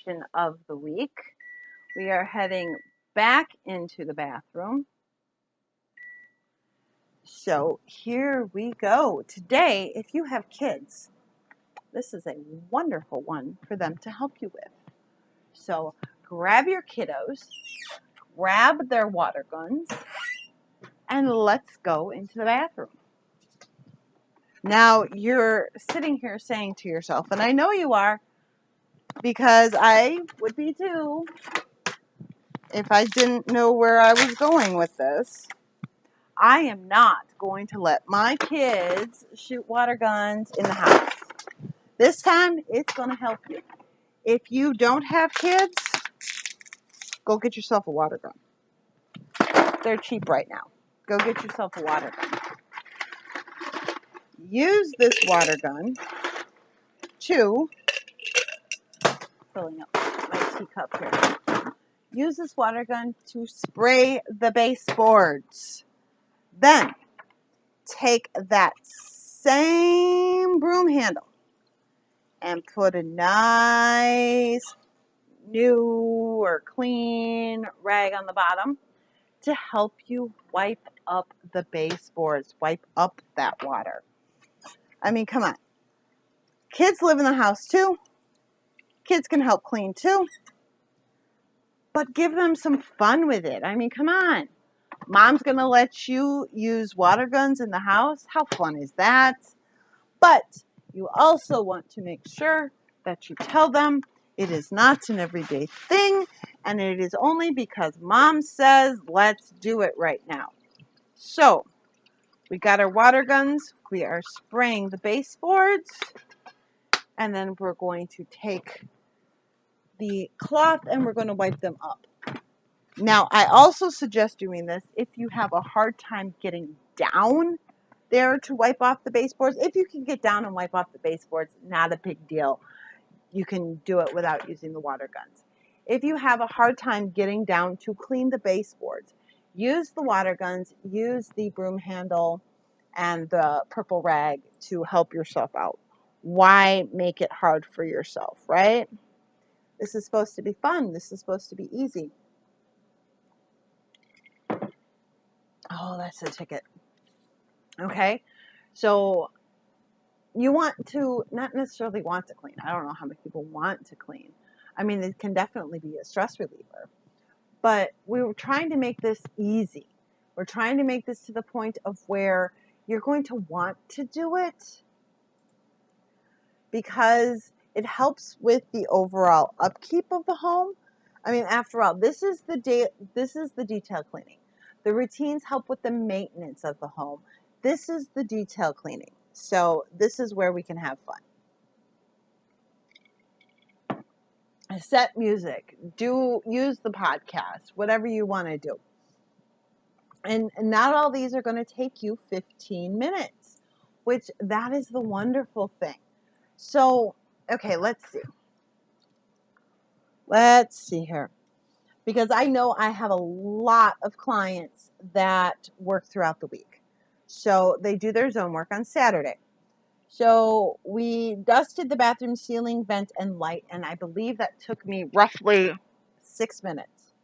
session of the week. We are heading back into the bathroom. So here we go. Today, if you have kids, this is a wonderful one for them to help you with. So grab your kiddos, grab their water guns, and let's go into the bathroom. Now, you're sitting here saying to yourself, and I know you are, because I would be too if I didn't know where I was going with this. I am not going to let my kids shoot water guns in the house. This time, it's going to help you. If you don't have kids, go get yourself a water gun. They're cheap right now. Go get yourself a water gun. Use this water gun to, filling up my teacup here. Use this water gun to spray the baseboards. Then, take that same broom handle and put a nice new or clean rag on the bottom to help you wipe up the baseboards, wipe up that water. I mean, come on. Kids live in the house too. Kids can help clean too. But give them some fun with it. I mean, come on. Mom's going to let you use water guns in the house. How fun is that? But you also want to make sure that you tell them it is not an everyday thing, and it is only because Mom says, let's do it right now. So, we got our water guns. We are spraying the baseboards, and then we're going to take the cloth and we're going to wipe them up. Now, I also suggest doing this if you have a hard time getting down there to wipe off the baseboards. If you can get down and wipe off the baseboards, not a big deal. You can do it without using the water guns. If you have a hard time getting down to clean the baseboards, use the water guns, use the broom handle and the purple rag to help yourself out. Why make it hard for yourself, right? This is supposed to be fun. This is supposed to be easy. Oh, that's a ticket. Okay, so you want to, not necessarily want to clean. I don't know how many people want to clean. I mean, it can definitely be a stress reliever. But we were trying to make this easy. We're trying to make this to the point of where you're going to want to do it because it helps with the overall upkeep of the home. I mean, after all, this is the detail cleaning. The routines help with the maintenance of the home. This is the detail cleaning. So this is where we can have fun. Set music. Use the podcast. Whatever you want to do. And not all these are going to take you 15 minutes, which that is the wonderful thing. So, okay, let's see. Let's see here. Because I know I have a lot of clients that work throughout the week. So they do their zone work on Saturday. So we dusted the bathroom ceiling, vent, and light, and I believe that took me roughly 6 minutes.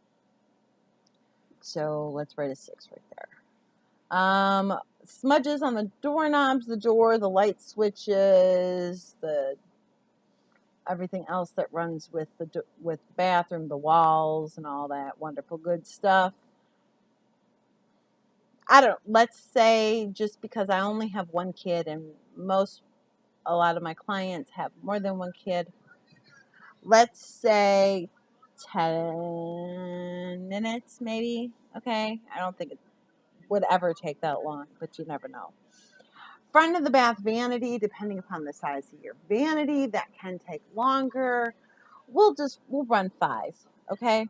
So let's write a 6 right there. Smudges on the doorknobs, the door, the light switches, the everything else that runs with the bathroom, the walls, and all that wonderful good stuff. Let's say just because I only have one kid and a lot of my clients have more than one kid, let's say 10 minutes maybe, okay? I don't think it would ever take that long, but you never know. Front of the bath vanity, depending upon the size of your vanity, that can take longer. We'll run 5, okay?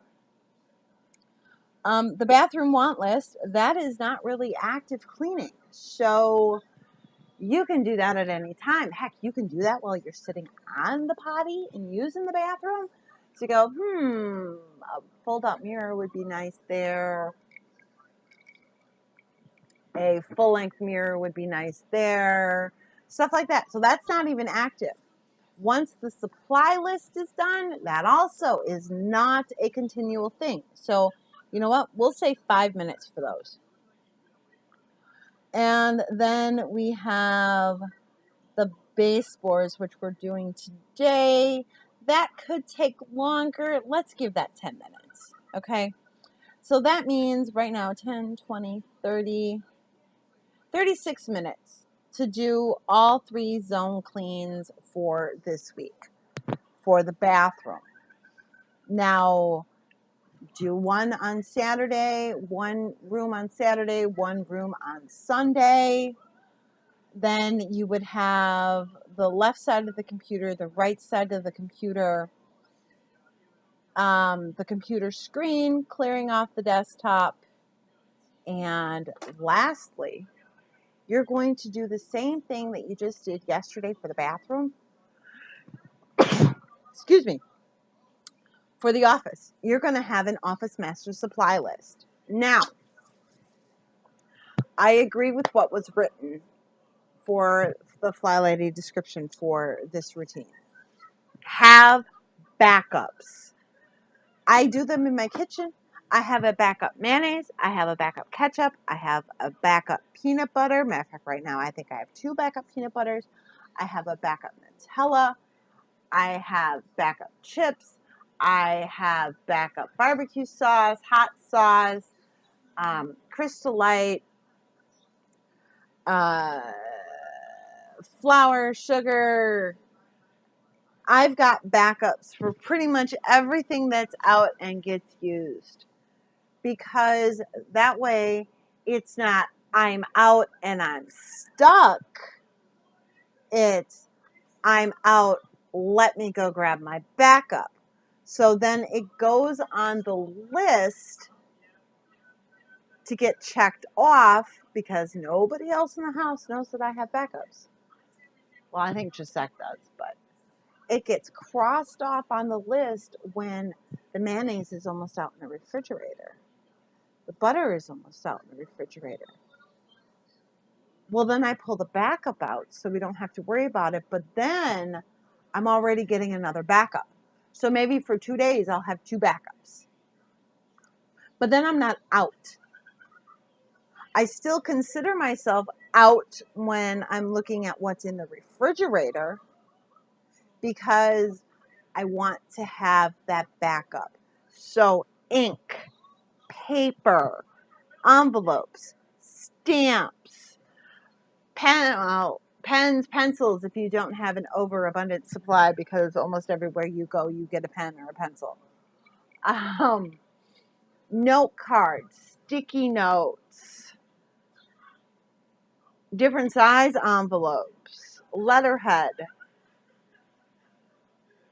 The bathroom want list, that is not really active cleaning. So you can do that at any time. Heck, you can do that while you're sitting on the potty and using the bathroom. So you go, a fold-out mirror would be nice there. A full-length mirror would be nice there. Stuff like that. So that's not even active. Once the supply list is done, that also is not a continual thing. So, you know what? We'll say 5 minutes for those. And then we have the baseboards, which we're doing today. That could take longer. Let's give that 10 minutes. Okay. So that means right now 10, 20, 30, 36 minutes to do all 3 zone cleans for this week for the bathroom. Now, do one on Saturday, one room on Saturday, one room on Sunday. Then you would have the left side of the computer, the right side of the computer screen, clearing off the desktop. And lastly, you're going to do the same thing that you just did yesterday for the bathroom. Excuse me. For the office, you're going to have an office master supply list. Now, I agree with what was written for the FlyLady description for this routine. Have backups. I do them in my kitchen. I have a backup mayonnaise. I have a backup ketchup. I have a backup peanut butter. Matter of fact, right now I think I have 2 backup peanut butters. I have a backup Nutella. I have backup chips. I have backup barbecue sauce, hot sauce, Crystal Light, flour, sugar. I've got backups for pretty much everything that's out and gets used, because that way it's not I'm out and I'm stuck. It's I'm out, let me go grab my backup. So then it goes on the list to get checked off, because nobody else in the house knows that I have backups. Well, I think Gisette does, but it gets crossed off on the list when the mayonnaise is almost out in the refrigerator. The butter is almost out in the refrigerator. Well, then I pull the backup out so we don't have to worry about it, but then I'm already getting another backup. So maybe for 2 days I'll have 2 backups. But then I'm not out. I still consider myself out when I'm looking at what's in the refrigerator, because I want to have that backup. So ink, paper, envelopes, stamps, pens, pencils if you don't have an overabundant supply, because almost everywhere you go you get a pen or a pencil. Note cards, sticky notes, different size envelopes, letterhead,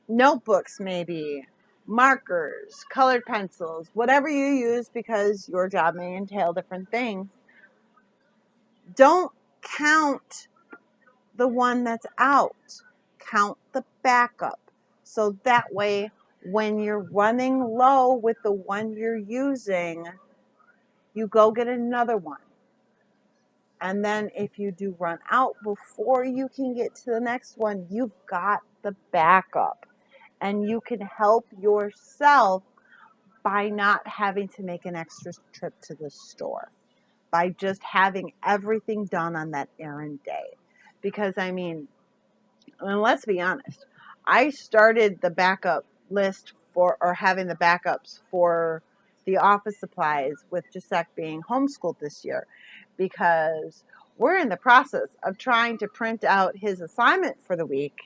notebooks maybe, markers, colored pencils, whatever you use, because your job may entail different things. Don't count the one that's out. Count the backup. So that way, when you're running low with the one you're using, you go get another one. And then if you do run out before you can get to the next one, you've got the backup. And you can help yourself by not having to make an extra trip to the store, by just having everything done on that errand day. Because I mean, let's be honest, I started the backup list for, or having the backups for the office supplies with Gisette being homeschooled this year, because we're in the process of trying to print out his assignment for the week,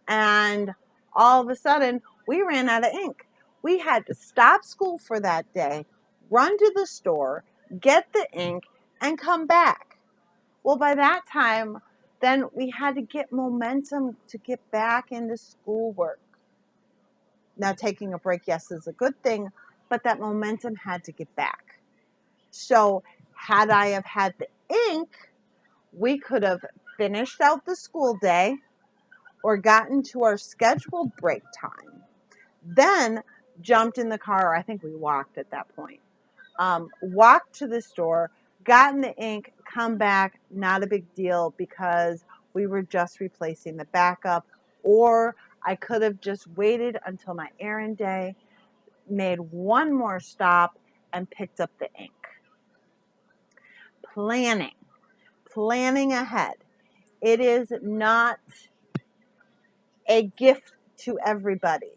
and all of a sudden we ran out of ink. We had to stop school for that day, run to the store, get the ink, and come back. Well, by that time, then we had to get momentum to get back into schoolwork. Now, taking a break, yes, is a good thing, but that momentum had to get back. So, had I have had the ink, we could have finished out the school day or gotten to our scheduled break time, then jumped in the car. I think we walked at that point. Walked to the store, gotten the ink, come back, not a big deal, because we were just replacing the backup, or I could have just waited until my errand day, made one more stop, and picked up the ink. Planning. Planning ahead. It is not a gift to everybody.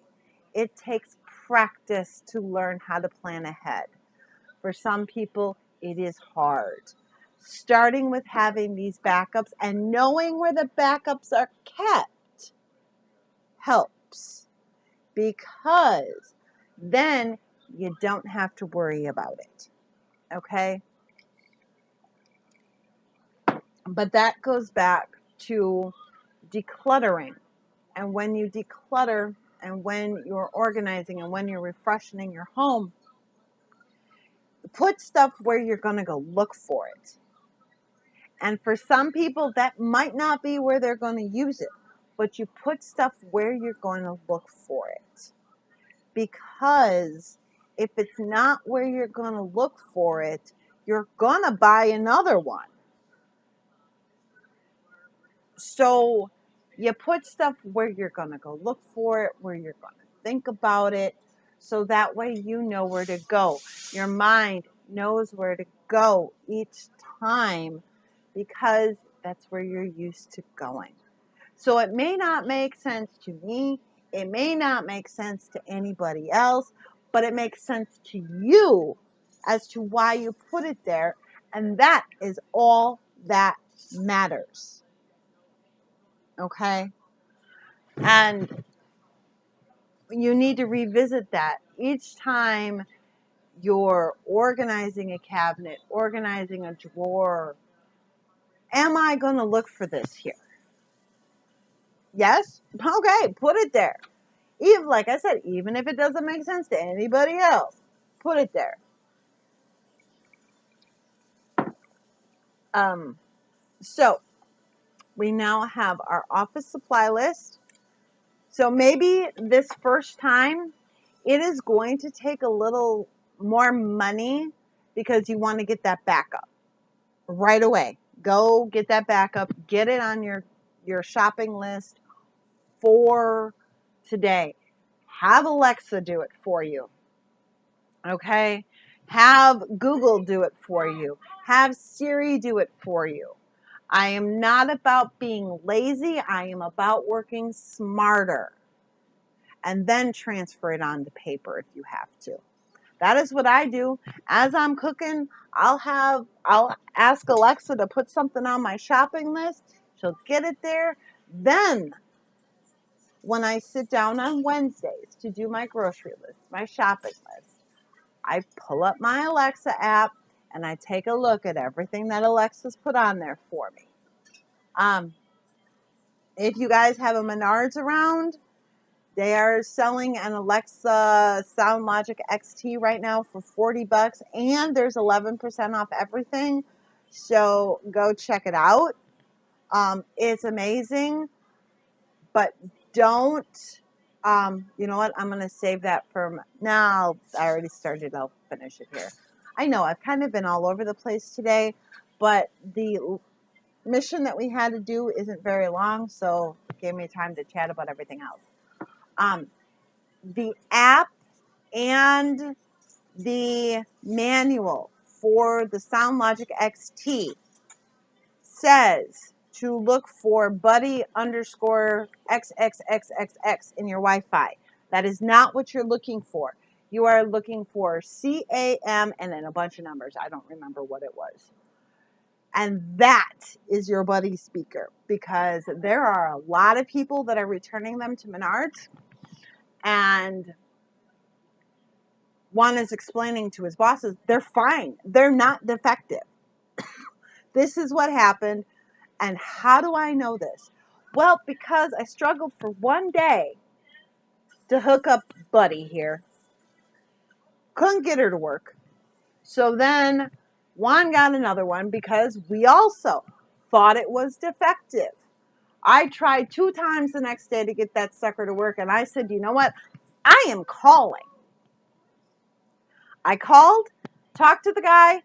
It takes practice to learn how to plan ahead. For some people, it is hard. Starting with having these backups and knowing where the backups are kept helps, because then you don't have to worry about it. Okay? But that goes back to decluttering. And when you declutter and when you're organizing and when you're refreshing your home, put stuff where you're going to go look for it. And for some people, that might not be where they're going to use it, but you put stuff where you're going to look for it. Because if it's not where you're going to look for it, you're going to buy another one. So you put stuff where you're going to go look for it, where you're going to think about it, so that way you know where to go. Your mind knows where to go each time, because that's where you're used to going. So it may not make sense to me, it may not make sense to anybody else, but it makes sense to you as to why you put it there, and that is all that matters. Okay? And you need to revisit that each time you're organizing a cabinet, organizing a drawer. Am I going to look for this here? Yes? Okay, put it there. Even, like I said, even if it doesn't make sense to anybody else, put it there. So we now have our office supply list. So maybe this first time it is going to take a little more money, because you want to get that backup right away. Go get that backup, get it on your shopping list for today. Have Alexa do it for you. Okay? Have Google do it for you. Have Siri do it for you. I am not about being lazy. I am about working smarter. And then transfer it onto paper if you have to. That is what I do. As I'm cooking, I'll ask Alexa to put something on my shopping list. She'll get it there. Then when I sit down on Wednesdays to do my grocery list, my shopping list, I pull up my Alexa app and I take a look at everything that Alexa's put on there for me. If you guys have a Menards around, they are selling an Alexa SoundLogic XT right now for $40, and there's 11% off everything. So go check it out. It's amazing, but don't. You know what? I'm going to save that for now. I already started. I'll finish it here. I know I've kind of been all over the place today, but the mission that we had to do isn't very long, so it gave me time to chat about everything else. The app and the manual for the SoundLogic XT says to look for buddy_XXXXX in your Wi-Fi. That is not what you're looking for. You are looking for CAM and then a bunch of numbers. I don't remember what it was. And that is your buddy speaker, because there are a lot of people that are returning them to Menards, and one is explaining to his bosses, they're fine. They're not defective. This is what happened. And how do I know this? Well, because I struggled for one day to hook up Buddy here. Couldn't get her to work. So then Juan got another one because we also thought it was defective. I tried 2 times the next day to get that sucker to work, and I said, you know what? I am calling. I called, talked to the guy.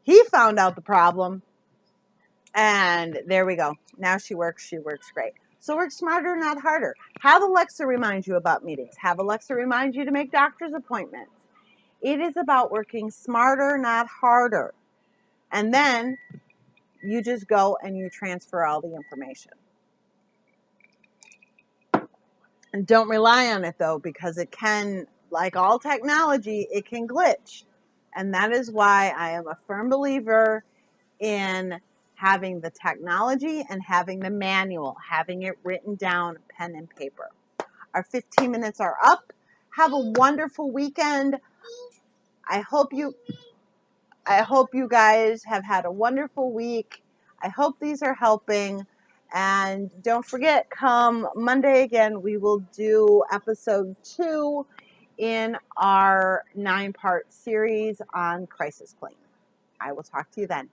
He found out the problem, and there we go. Now she works great. So work smarter, not harder. Have Alexa remind you about meetings. Have Alexa remind you to make doctor's appointments. It is about working smarter, not harder. And then you just go and you transfer all the information. And don't rely on it, though, because it can, like all technology, it can glitch. And that is why I am a firm believer in having the technology and having the manual, having it written down, pen and paper. Our 15 minutes are up. Have a wonderful weekend. I hope you guys have had a wonderful week. I hope these are helping. And don't forget, come Monday again, we will do episode 2 in our 9-part series on crisis planning. I will talk to you then.